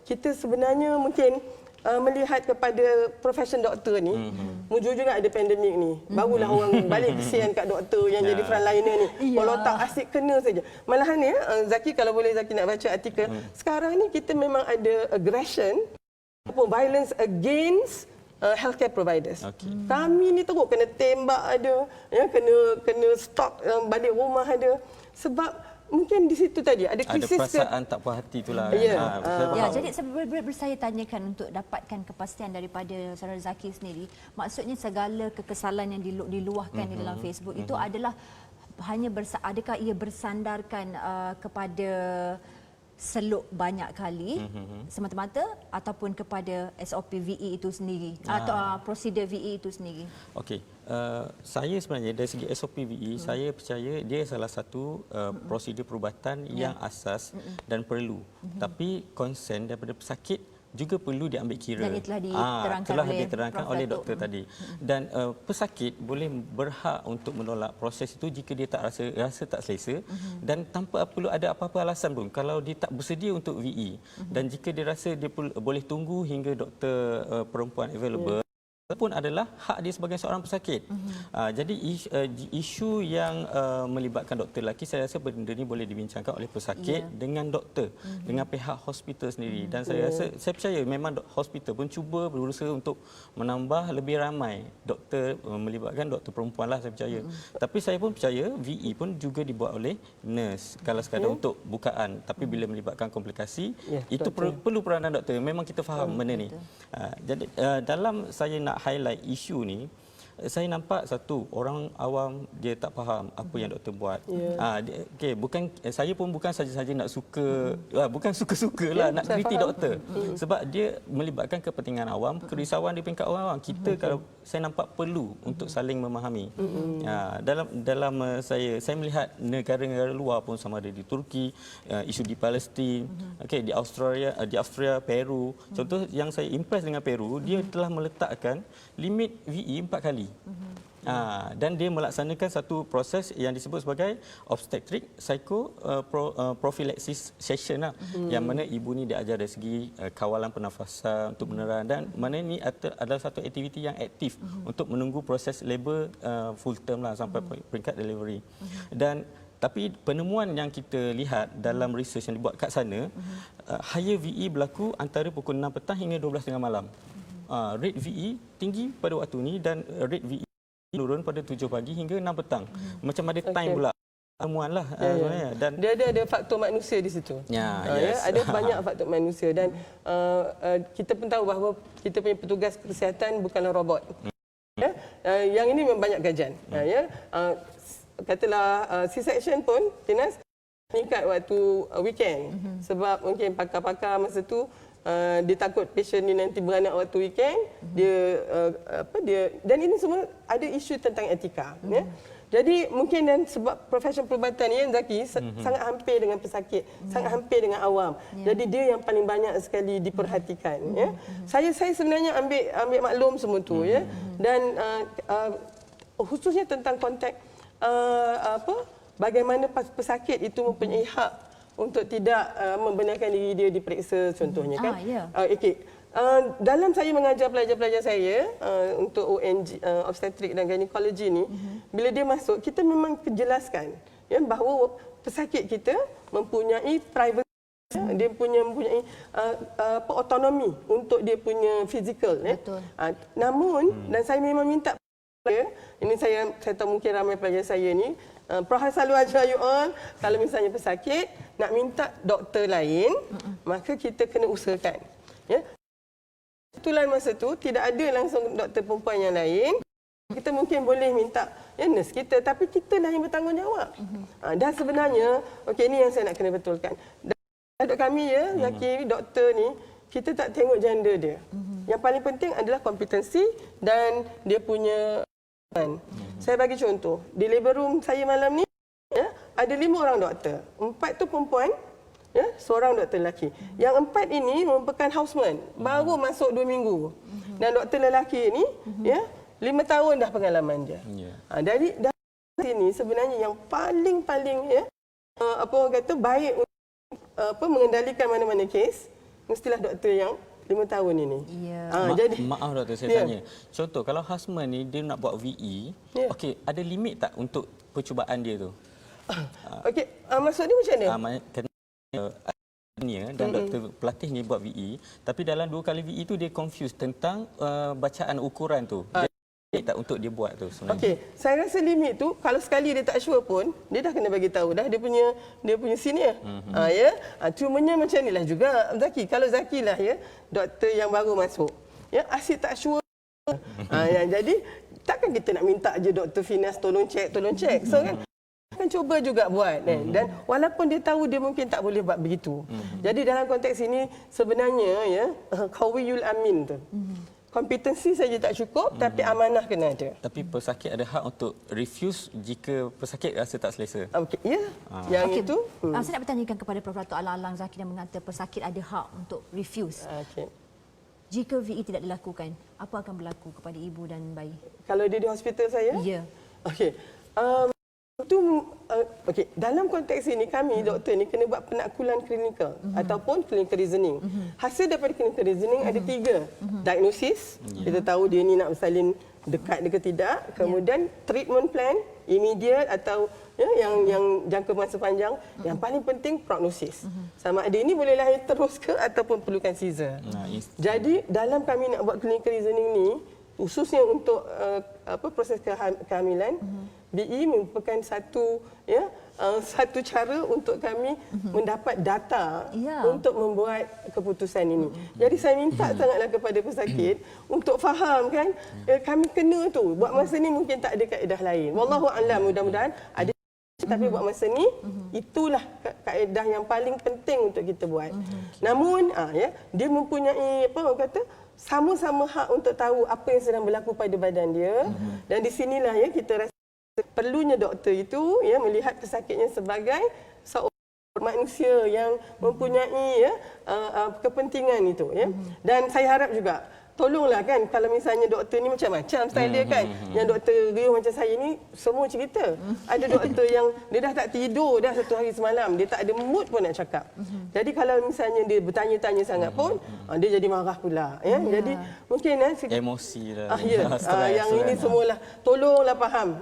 kita sebenarnya mungkin melihat kepada profession doktor ni, mujur juga ada pandemik ni. Barulah orang balik kesian kat doktor yang jadi frontliner ni. Kalau tak asyik kena saja. Malahan Zaki, kalau boleh Zaki nak baca artikel, sekarang ni kita memang ada aggression ataupun violence against healthcare providers. Kami ni teruk kena tembak ada, kena stop balik rumah ada. Sebab mungkin di situ tadi ada krisis, ada perasaan tak puas hati itulah. Jadi saya tanyakan untuk dapatkan kepastian daripada saudara Zaki sendiri, maksudnya segala kekesalan yang diluahkan di dalam Facebook itu adalah hanya adakah ia bersandarkan kepada seluk banyak kali semata-mata ataupun kepada SOP VE itu sendiri atau prosedur VE itu sendiri? Okey. Saya sebenarnya dari segi SOP VE, saya percaya dia salah satu prosedur perubatan yang asas dan perlu. Tapi konsen daripada pesakit juga perlu diambil kira. Dan telah diterangkan oleh doktor tadi. Dan pesakit boleh berhak untuk menolak proses itu jika dia tak rasa tak selesa dan tanpa perlu ada apa-apa alasan pun. Kalau dia tak bersedia untuk VE dan jika dia rasa dia boleh tunggu hingga doktor perempuan available, pun adalah hak dia sebagai seorang pesakit. Jadi isu yang melibatkan doktor lelaki, saya rasa benda ini boleh dibincangkan oleh pesakit dengan doktor, dengan pihak hospital sendiri. Dan saya percaya memang hospital pun cuba berusaha untuk menambah lebih ramai doktor, melibatkan doktor perempuan lah, saya percaya. Tapi saya pun percaya VE pun juga dibuat oleh nurse kalau sekadar untuk bukaan. Tapi bila melibatkan komplikasi, itu perlu peranan doktor. Memang kita faham benda ni. Jadi dalam saya nak highlight isu ni, saya nampak satu orang awam dia tak faham apa yang doktor buat. Saya pun bukan saja-saja nak suka, bukan suka-sukalah nak kriti doktor. Sebab dia melibatkan kepentingan awam, kerisauan di peringkat orang awam. Kita kalau saya nampak perlu untuk saling memahami. Dalam saya melihat negara-negara luar pun, sama ada di Turki, isu di Palestin, di Australia, Peru. Contoh yang saya impress dengan Peru, dia telah meletakkan limit VE 4 kali. Dan dia melaksanakan satu proses yang disebut sebagai obstetric prophylaxis session yang mana ibu ni diajar dari segi kawalan pernafasan untuk meneran, dan mana ini adalah satu aktiviti yang aktif untuk menunggu proses labor full term lah sampai peringkat delivery. Tapi penemuan yang kita lihat dalam research yang dibuat kat sana, higher VE berlaku antara pukul 6 petang hingga 12 tengah malam. Rate VE tinggi pada waktu ni dan rate VE turun pada 7 pagi hingga 6 petang. Macam ada time pula. Temuan lah sebenarnya. Dan dia ada faktor manusia di situ. Ada banyak faktor manusia dan kita pun tahu bahawa kita punya petugas kesihatan bukanlah robot. Yang ini memang banyak gajian. Katalah C-section pun Tinas meningkat waktu weekend sebab mungkin pakar-pakar masa tu dia takut pasien ni nanti beranak waktu weekend. Dia dan ini semua ada isu tentang etika. Jadi mungkin dan sebab profesion perubatan ni Zaki sangat hampir dengan pesakit, sangat hampir dengan awam. Jadi dia yang paling banyak sekali diperhatikan. Saya sebenarnya ambil maklum semua tu dan khususnya tentang konteks bagaimana pesakit itu mempunyai hak untuk tidak membenarkan diri dia diperiksa contohnya kan. Dalam saya mengajar pelajar-pelajar saya untuk ONG obstetrik dan gynecology ni, bila dia masuk kita memang jelaskan bahawa pesakit kita mempunyai privacy, dia mempunyai autonomi untuk dia punya fizikal. Namun dan saya memang minta ini saya tahu mungkin ramai pelajar saya ni Prof selalu ajar you all kalau misalnya pesakit nak minta doktor lain maka kita kena usahakan kebetulan masa tu tidak ada langsung doktor perempuan yang lain, kita mungkin boleh minta nurse kita tapi kita lah yang bertanggungjawab. Dan sebenarnya ini yang saya nak kena betulkan. Untuk kami Zaki, doktor ni kita tak tengok gender dia. Yang paling penting adalah kompetensi dan dia punya Saya bagi contoh, di labor room saya malam ni ada 5 orang doktor. 4 tu perempuan, seorang doktor lelaki. Yang 4 ini merupakan houseman, baru masuk 2 minggu. Dan doktor lelaki ni 5 tahun dah pengalaman dia. Dari sini sebenarnya yang paling baik untuk mengendalikan mana-mana kes mestilah doktor yang 5 tahun ini. Jadi maaf doktor saya tanya. Contoh kalau husband ni dia nak buat VE, ada limit tak untuk percubaan dia tu? Maksud dia macam mana? Dan doktor pelatih ni buat VE, tapi dalam 2 kali VE tu dia confuse tentang bacaan ukuran tu. Dia tak untuk dia buat tu sebenarnya. Saya rasa limit tu kalau sekali dia tak sure pun dia dah kena bagi tahu dah dia punya senior. Cumanya macam inilah juga Zaki. Kalau Zaki lah doktor yang baru masuk. Asyik tak sure. Jadi takkan kita nak minta je Dr. Finas tolong cek. So kan akan cuba juga buat dan walaupun dia tahu dia mungkin tak boleh buat begitu. Jadi dalam konteks ini sebenarnya qawiyul amin tu. Kompetensi saja tak cukup tapi amanah kena ada. Tapi pesakit ada hak untuk refuse jika pesakit rasa tak selesa. Yang itu. Saya nak bertanyakan kepada Prof. Dato' Alang Zaki yang mengata pesakit ada hak untuk refuse. Jika VE tidak dilakukan, apa akan berlaku kepada ibu dan bayi? Kalau dia di hospital saya? Ya. Dalam konteks ini kami doktor ni kena buat penakkulan klinikal ataupun clinical reasoning. Hasil daripada clinical reasoning ada 3. Diagnosis, kita tahu dia ni nak bersalin dekat ke tidak. Kemudian treatment plan, immediate atau yang jangka masa panjang. Yang paling penting prognosis. Sama ada ini boleh lahir terus ke ataupun perlukan caesar. Jadi dalam kami nak buat clinical reasoning ni khususnya untuk proses kehamilan, BE merupakan satu cara untuk kami mendapat data untuk membuat keputusan ini. Jadi saya minta sangatlah kepada pesakit untuk faham kan, kami kena tu buat masa ni mungkin tak ada kaedah lain. Wallahu a'lam, mudah-mudahan ada tapi buat masa ni itulah kaedah yang paling penting untuk kita buat. Namun dia mempunyai sama-sama hak untuk tahu apa yang sedang berlaku pada badan dia. Dan di sinilah kita rasa perlunya doktor itu melihat pesakitnya sebagai seorang manusia yang mempunyai kepentingan itu. Dan saya harap juga tolonglah kan kalau misalnya doktor ni macam-macam style dia kan. Yang doktor Rio macam saya ni semua cerita. Ada doktor yang dia dah tak tidur dah 1 hari semalam, dia tak ada mood pun nak cakap. Jadi kalau misalnya dia bertanya-tanya sangat pun dia jadi marah pula Jadi mungkin emosi lah. Yang ini semualah tolonglah faham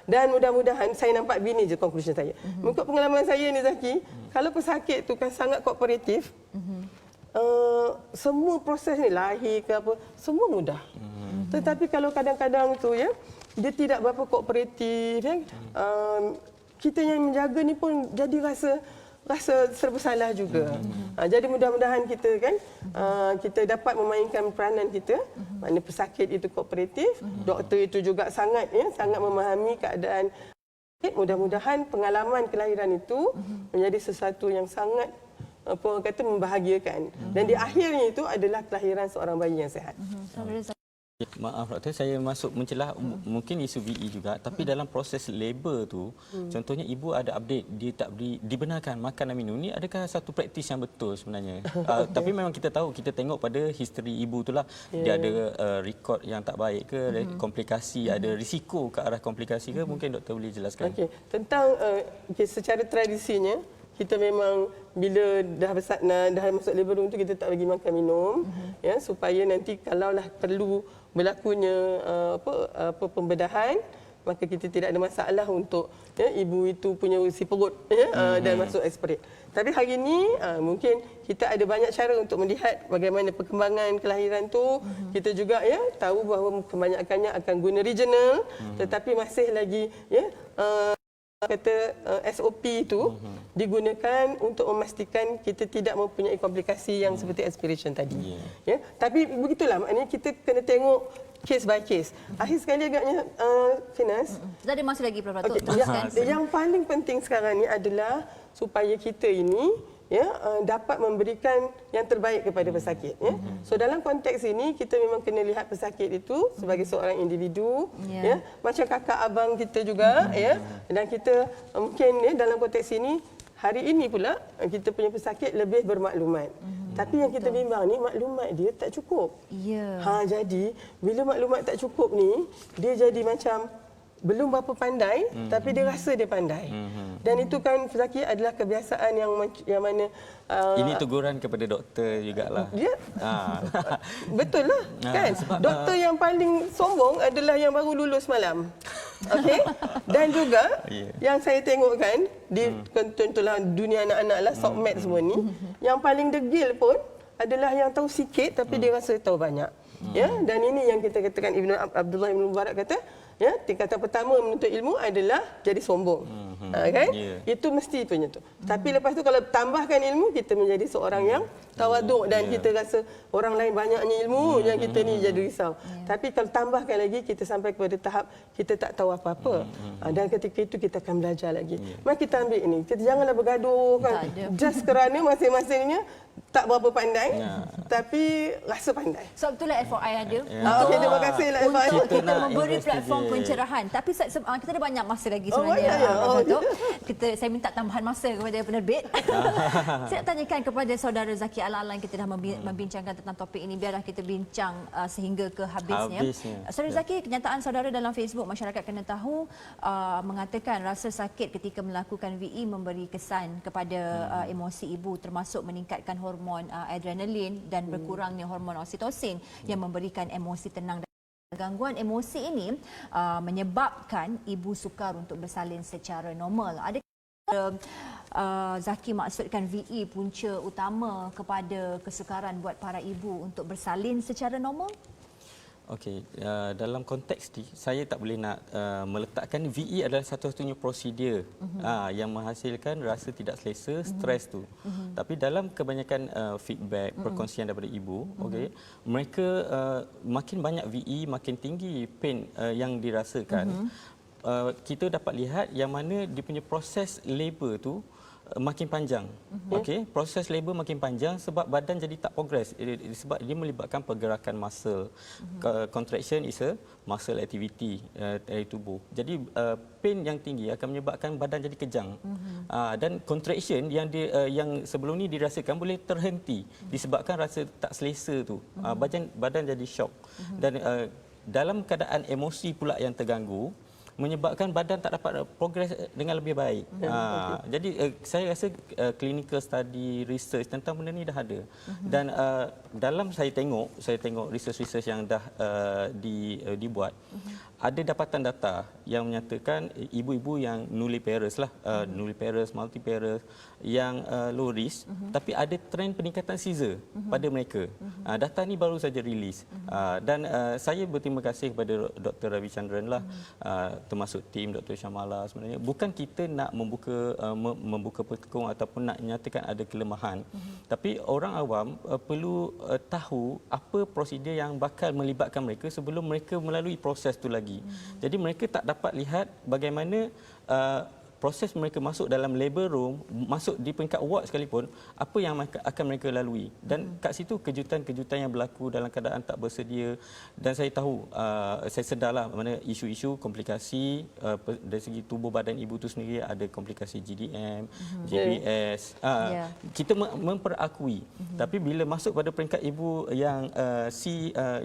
Dan mudah-mudahan saya nampak bini je conclusion saya. Mengikut pengalaman saya ni Zaki, kalau pesakit tu kan sangat kooperatif, semua proses ni lahir ke apa semua mudah. Tetapi kalau kadang-kadang tu dia tidak berapa kooperatif kan. Kita yang menjaga ni pun jadi rasa serba salah juga. Jadi mudah-mudahan kita kan kita dapat memainkan peranan kita. Mana pesakit itu kooperatif, doktor itu juga sangat memahami keadaan. Mudah-mudahan pengalaman kelahiran itu menjadi sesuatu yang sangat membahagiakan. Dan di akhirnya itu adalah kelahiran seorang bayi yang sihat. Maaf doktor, saya masuk mencelah mungkin isu VE juga, tapi dalam proses labor tu, contohnya ibu ada update dia tak beri dibenarkan makan dan minum, ni adakah satu praktis yang betul sebenarnya? Tapi memang kita tahu, kita tengok pada history ibu itulah dia ada rekod yang tak baik ke, ada komplikasi, ada risiko ke arah komplikasi ke, mungkin doktor boleh jelaskan. Okey, tentang secara tradisinya kita memang bila dah masuk labor room tu kita tak bagi makan minum supaya nanti kalaulah perlu berlakunya pembedahan, maka kita tidak ada masalah untuk ibu itu punya usi perut dan masuk aspirin. Tapi hari ini mungkin kita ada banyak cara untuk melihat bagaimana perkembangan kelahiran tu. Kita juga tahu bahawa kebanyakannya akan guna regional, tetapi masih lagi SOP itu digunakan untuk memastikan kita tidak mempunyai komplikasi yang seperti aspiration tadi. Tapi begitulah, maknanya kita kena tengok case by case. Akhir sekali agaknya Finas. Kita ada masa lagi Prof. Datuk. Yang paling penting sekarang ni adalah supaya kita ini dapat memberikan yang terbaik kepada pesakit. So dalam konteks ini kita memang kena lihat pesakit itu sebagai seorang individu, macam kakak abang kita juga, dan kita mungkin dalam konteks ini hari ini pula kita punya pesakit lebih bermaklumat. Tapi yang kita bimbang ni maklumat dia tak cukup. Jadi bila maklumat tak cukup ni, dia jadi macam belum berapa pandai, tapi dia rasa dia pandai. Dan itu kan pesakit adalah kebiasaan yang mana ini teguran kepada doktor jugalah. Betul lah kan. Doktor yang paling sombong adalah yang baru lulus malam. Okey. Dan juga yang saya tengok kan di contohlah dunia anak-anak lah, SOCMED semua ni, yang paling degil pun adalah yang tahu sikit tapi dia rasa tahu banyak. Dan ini yang kita katakan Abdullah Ibn Mubarak kata, tingkatan pertama menuntut ilmu adalah jadi sombong. Kan? Itu mesti punya tu. Tapi lepas tu kalau tambahkan ilmu, kita menjadi seorang yang tawaduk dan kita rasa orang lain banyaknya ilmu yang kita ni jadi risau. Tapi kalau tambahkan lagi, kita sampai kepada tahap kita tak tahu apa-apa. Dan ketika itu kita akan belajar lagi. Mari kita ambil ini. Kita janganlah bergaduh kan. Just kerana masing-masingnya tak berapa pandai, tapi rasa pandai. So itulah FYI ada. Okey, terima kasih lah FYI. Untuk kita memberi platform pencerahan. Tapi kita ada banyak masa lagi sebenarnya. Saya minta tambahan masa kepada penerbit. Saya nak tanyakan kepada saudara Zaki Al-Alan, kita dah membincangkan tentang topik ini. Biarlah kita bincang sehingga ke habisnya. Saudara Zaki, kenyataan saudara dalam Facebook Masyarakat Kena Tahu mengatakan rasa sakit ketika melakukan VE memberi kesan kepada emosi ibu, termasuk meningkatkan hormon adrenalin dan berkurangnya hormon oksitosin yang memberikan emosi tenang. Gangguan emosi ini menyebabkan ibu sukar untuk bersalin secara normal. Adakah Zaki maksudkan VE punca utama kepada kesukaran buat para ibu untuk bersalin secara normal? Okey, dalam konteks ni saya tak boleh nak meletakkan VE adalah satu-satunya prosedur yang menghasilkan rasa tidak selesa, stres tu. Tapi dalam kebanyakan feedback, perkongsian daripada ibu, okey, mereka makin banyak VE, makin tinggi pain yang dirasakan. Kita dapat lihat yang mana dia punya proses labor tu makin panjang. Okey, proses labor makin panjang sebab badan jadi tak progress. Sebab dia melibatkan pergerakan muscle. Contraction is a muscle activity dari tubuh. Jadi pain yang tinggi akan menyebabkan badan jadi kejang. Dan contraction yang sebelum ni dirasakan boleh terhenti disebabkan rasa tak selesa tu. Badan jadi shock. Dan dalam keadaan emosi pula yang terganggu, menyebabkan badan tak dapat progres dengan lebih baik. Jadi saya rasa clinical study, research tentang benda ni dah ada. Dan dalam saya tengok research yang dah dibuat, ada dapatan data yang menyatakan ibu-ibu yang nulliparous lah, nulliparous, multiparous, yang low risk, tapi ada trend peningkatan Caesar pada mereka. Data ni baru saja rilis. Dan saya berterima kasih kepada Dr. Ravichandran lah, termasuk tim Dr. Syamala sebenarnya. Bukan kita nak membuka petekung ataupun nak nyatakan ada kelemahan. Tapi orang awam perlu tahu apa prosedur yang bakal melibatkan mereka sebelum mereka melalui proses tu lagi. Jadi mereka tak dapat lihat bagaimana proses mereka masuk dalam labor room, masuk di peringkat ward sekalipun, apa yang akan mereka lalui. Dan kat situ kejutan-kejutan yang berlaku dalam keadaan tak bersedia. Dan saya tahu, saya sedarlah mana isu-isu komplikasi dari segi tubuh badan ibu itu sendiri, ada komplikasi GDM, GBS. Kita memperakui. Tapi bila masuk pada peringkat ibu yang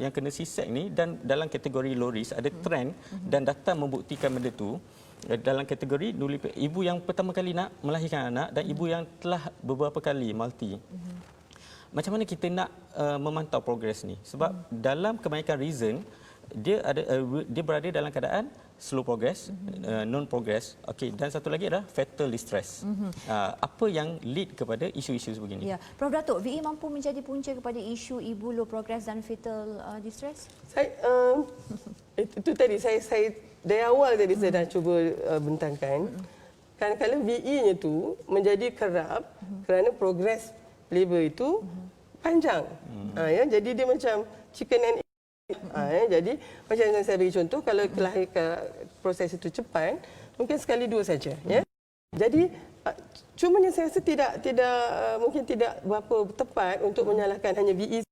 yang kena C-sec ni, dan dalam kategori low risk, ada trend dan data membuktikan benda tu, dalam kategori ibu yang pertama kali nak melahirkan anak dan ibu yang telah beberapa kali multi. Macam mana kita nak memantau progres ni? Sebab dalam kebanyakan reason dia berada dalam keadaan slow progress, non progress. Okey, dan satu lagi adalah fatal distress. Apa yang lead kepada isu-isu sebegini? Ya, Prof Datuk, VE mampu menjadi punca kepada isu ibu low progress dan fatal distress? Saya itu tadi saya dari awal tadi saya dah cuba bentangkan. Kadang-kadang VE-nya tu menjadi kerap kerana progres labor itu panjang. Jadi dia macam chicken and egg. Jadi macam yang saya bagi contoh, kalau proses itu cepat, mungkin sekali dua saja. Ya. Jadi cumanya saya rasa mungkin tidak berapa tepat untuk menyalahkan hanya VE.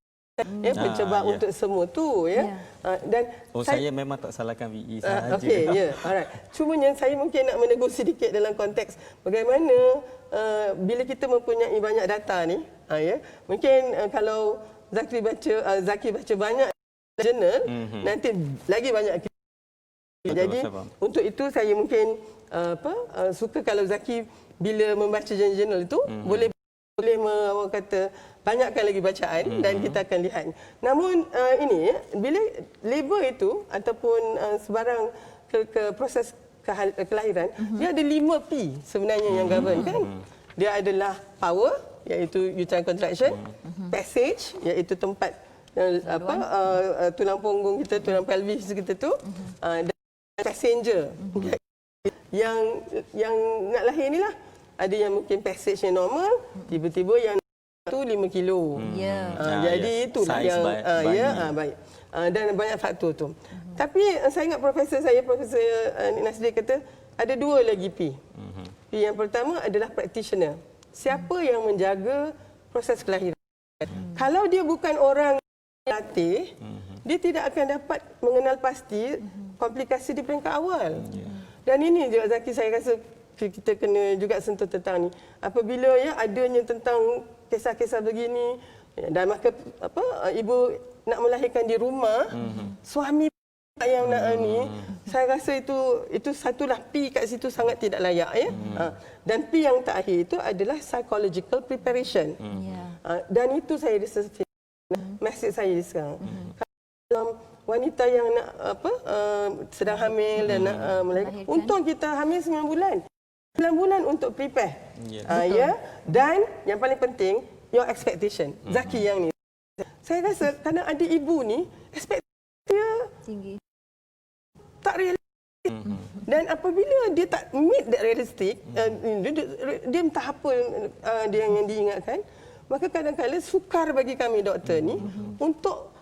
Pencebab untuk semua tu, ya. Dan saya memang tak salahkan VE sahaja. Okey, ya. Alright. Cumanya saya mungkin nak menegur sedikit dalam konteks bagaimana bila kita mempunyai banyak data ni, ya. Mungkin kalau Zaki baca banyak jurnal, nanti lagi banyak kita. Jadi untuk itu saya mungkin suka kalau Zaki bila membaca jurnal itu boleh orang kata banyakkan lagi bacaan dan kita akan lihat. Namun bila labor itu ataupun sebarang proses kelahiran, dia ada 5 P sebenarnya yang govern kan. Dia adalah power, iaitu uterine contraction, passage, iaitu tempat tulang punggung kita, tulang pelvis kita tu, dan passenger. Yang nak lahir ni lah, ada yang mungkin passage yang normal, tiba-tiba yang tu 5 kilo. Jadi itulah yang baik. Dan banyak faktor tu. Tapi saya ingat Profesor Nasdir kata ada 2 lagi P. P yang pertama adalah practitioner. Siapa yang menjaga proses kelahiran? Kalau dia bukan orang latih, dia tidak akan dapat mengenal pasti komplikasi di peringkat awal. Dan ini juga Zaki, saya rasa kita kena juga sentuh tentang ni. Apabila adanya tentang kisah-kisah begini, dan maka ibu nak melahirkan di rumah, suami yang nak ni, saya rasa itu satulah P kat situ sangat tidak layak, ya. Dan P yang terakhir itu adalah psychological preparation. Dan itu saya rasa mesej saya sekarang. Kalau wanita yang nak sedang hamil dan nak melahirkan, untung kita hamil 9 bulan. 9 bulan untuk prepare. Dan yang paling penting, your expectation. Zaki yang ni. Saya rasa kadang ada ibu ni, ekspektasi dia tinggi. Tak realistik. Dan apabila dia tak meet that realistic, dia entah apa dia yang diingatkan, maka kadang-kadang sukar bagi kami doktor ni untuk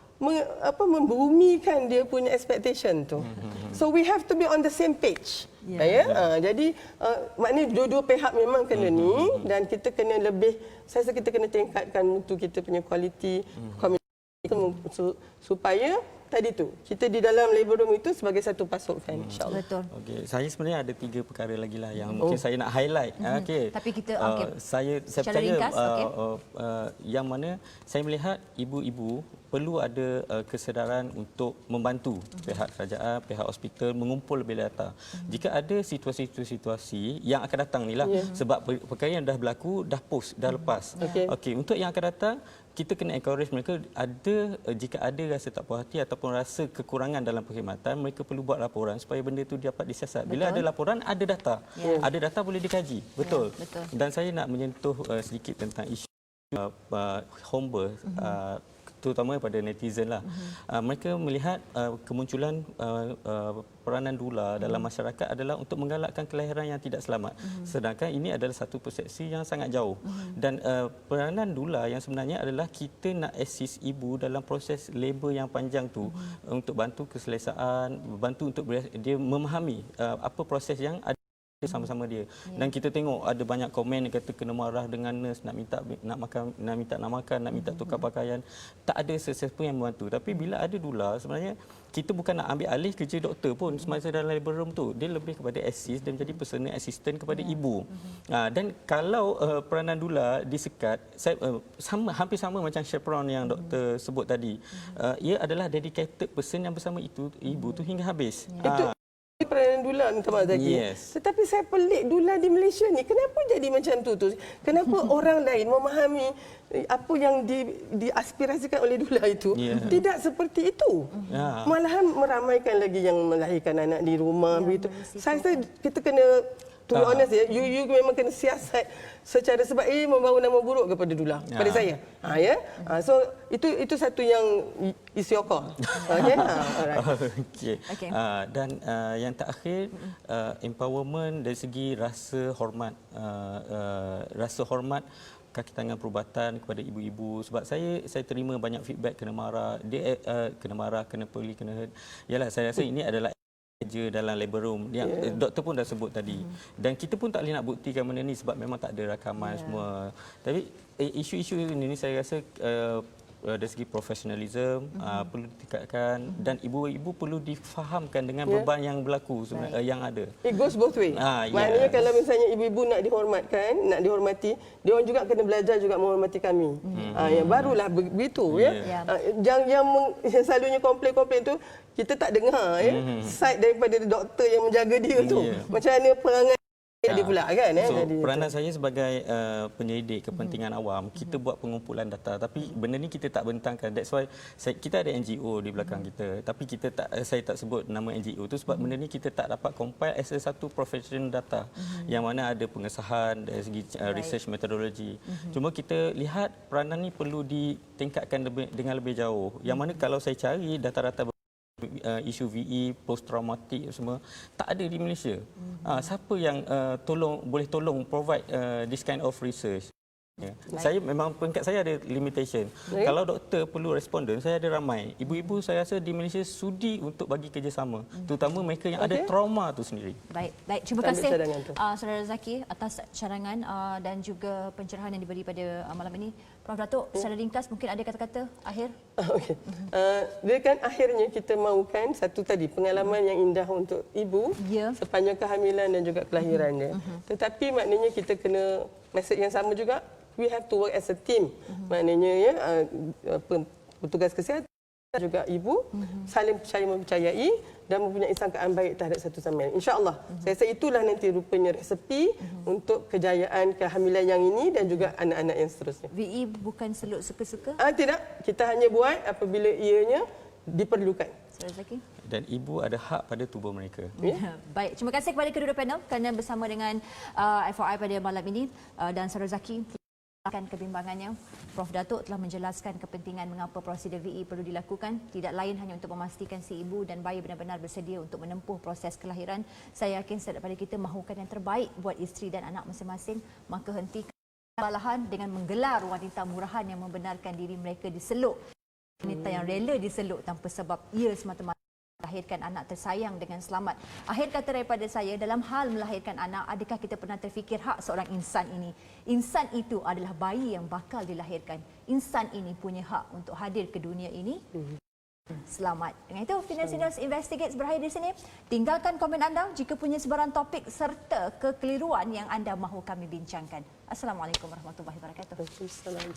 membumikan dia punya expectation tu. So we have to be on the same page. Jadi maknanya dua-dua pihak memang kena ni, dan kita kena lebih, saya rasa kita kena tingkatkan mutu kita punya kualiti komunikasi supaya tadi tu kita di dalam labor room itu sebagai satu pasukan, insya-Allah. Betul. Okey, saya sebenarnya ada 3 perkara lagi lah yang mungkin saya nak highlight. Okey. Tapi kita saya percaya ringkas, yang mana saya melihat ibu-ibu perlu ada kesedaran untuk membantu pihak kerajaan, pihak hospital mengumpul lebih data. Jika ada situasi-situasi yang akan datang ni lah, sebab perkara yang dah berlaku, dah lepas. Okey, untuk yang akan datang, kita kena encourage mereka, jika ada rasa tak puas hati ataupun ataupun rasa kekurangan dalam perkhidmatan, mereka perlu buat laporan supaya benda itu dapat disiasat. Bila ada laporan, ada data. Ada data boleh dikaji. Betul. Dan saya nak menyentuh sedikit tentang isu homebirth, terutama pada netizen lah. Mereka melihat kemunculan peranan dula dalam masyarakat adalah untuk menggalakkan kelahiran yang tidak selamat. Sedangkan ini adalah satu persepsi yang sangat jauh. Dan peranan dula yang sebenarnya adalah kita nak assist ibu dalam proses labor yang panjang tu untuk bantu keselesaan, bantu untuk dia memahami apa proses yang ada sama-sama dia. Dan kita tengok ada banyak komen yang kata kena marah dengan nurse, nak minta nak makan, nak minta tukar pakaian. Tak ada sesiapa yang membantu. Tapi bila ada dula, sebenarnya kita bukan nak ambil alih kerja doktor pun semasa dalam labor room tu. Dia lebih kepada assist dan menjadi personal assistant kepada ibu. Dan kalau peranan dula disekat, saya hampir sama macam chaperone yang doktor sebut tadi. Ia adalah dedicated person yang bersama ibu tu hingga habis. Peranan dula, minta maaf Zaki. Tetapi saya pelik dula di Malaysia ni, kenapa jadi macam tu? Kenapa orang lain memahami apa yang diaspirasikan oleh dula itu tidak seperti itu? Malahan meramaikan lagi yang melahirkan anak di rumah begitu. Saya rasa kita kena, to be honest ya, you memang kena siasat secara, sebab ini membawa nama buruk kepada dula, pada saya. So itu satu yang is your call. Okey. Dan yang terakhir, empowerment dari segi rasa hormat kaki tangan perubatan kepada ibu-ibu. Sebab saya terima banyak feedback kena marah, kena peli, kena hurt. Yalah, saya rasa ini adalah kerja dalam labor room yang doktor pun dah sebut tadi, dan kita pun tak boleh nak buktikan benda ni sebab memang tak ada rakaman semua. Tapi isu-isu ini saya rasa dari segi profesionalism perlu ditingkatkan, dan ibu-ibu perlu difahamkan dengan beban yang berlaku sebenarnya yang ada. It goes both way. Maknanya kalau misalnya ibu-ibu nak dihormatkan, nak dihormati, dia orang juga kena belajar juga menghormati kami. Yang barulah begitu yang selalunya komplain-komplain tu kita tak dengar side daripada doktor yang menjaga dia tu. Macam mana perangai dia pula kan. So, peranan saya sebagai penyelidik kepentingan awam, kita buat pengumpulan data, tapi benda ni kita tak bentangkan. That's why kita ada NGO di belakang kita, tapi saya tak sebut nama NGO tu sebab benda ni kita tak dapat compile as satu professional data yang mana ada pengesahan dari segi research methodology. Cuma kita lihat peranan ni perlu ditingkatkan dengan lebih jauh. Yang mana kalau saya cari data-data isu VE, post traumatik semua tak ada di Malaysia. Siapa yang boleh tolong provide this kind of research? Saya memang peringkat saya ada limitation. Kalau doktor perlu responden, saya ada ramai. Ibu-ibu saya rasa di Malaysia sudi untuk bagi kerjasama, terutama mereka yang ada trauma tu sendiri. Baik. Terima kasih Saudara Zaki atas cadangan dan juga pencerahan yang diberi pada malam ini. Prof Datuk, secara ringkas mungkin ada kata-kata akhir? Okey. Dia kan akhirnya kita mahukan satu tadi pengalaman yang indah untuk ibu sepanjang kehamilan dan juga kelahirannya. Tetapi maknanya kita kena mesej yang sama juga. We have to work as a team. Maknanya petugas kesihatan juga ibu saling mempercayai dan mempunyai sangkaan baik terhadap satu sama lain. InsyaAllah. Saya rasa itulah nanti rupanya resepi untuk kejayaan kehamilan yang ini dan juga anak-anak yang seterusnya. VE bukan seluk suka-suka? Tidak. Kita hanya buat apabila ianya diperlukan. Dan ibu ada hak pada tubuh mereka. Baik. Terima kasih kepada kedua-dua panel kerana bersama dengan FOI pada malam ini, dan Saudara Zaki akan kebimbangannya. Prof Datuk telah menjelaskan kepentingan mengapa prosedur VE perlu dilakukan, tidak lain hanya untuk memastikan si ibu dan bayi benar-benar bersedia untuk menempuh proses kelahiran. Saya yakin setiap daripada kita mahukan yang terbaik buat isteri dan anak masing-masing, maka hentikan kesalahan dengan menggelar wanita murahan yang membenarkan diri mereka diseluk. Wanita yang rela diseluk tanpa sebab ia semata-mata melahirkan anak tersayang dengan selamat. Akhir kata daripada saya, dalam hal melahirkan anak, adakah kita pernah terfikir hak seorang insan ini? Insan itu adalah bayi yang bakal dilahirkan. Insan ini punya hak untuk hadir ke dunia ini. Selamat. Dengan itu, Financiers Investigates berakhir di sini. Tinggalkan komen anda jika punya sebarang topik serta kekeliruan yang anda mahu kami bincangkan. Assalamualaikum warahmatullahi wabarakatuh. Waalaikumsalam.